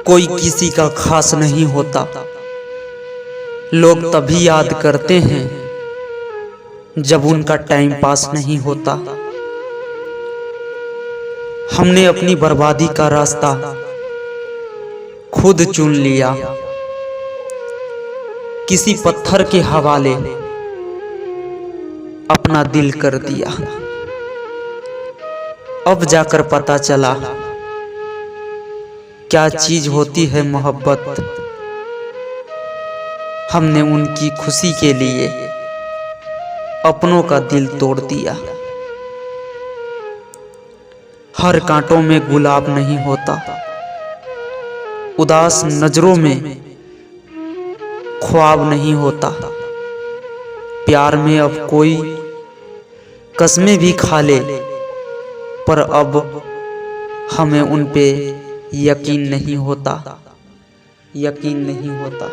कोई किसी का खास नहीं होता। लोग तभी याद करते हैं जब उनका टाइम पास नहीं होता। हमने अपनी बर्बादी का रास्ता खुद चुन लिया, किसी पत्थर के हवाले अपना दिल कर दिया। अब जाकर पता चला क्या चीज होती है मोहब्बत। हमने उनकी खुशी के लिए अपनों का दिल तोड़ दिया। हर कांटों में गुलाब नहीं होता, उदास नजरों में ख्वाब नहीं होता। प्यार में अब कोई कसमें भी खा ले, पर अब हमें उन पे यकीन नहीं होता, यकीन नहीं होता।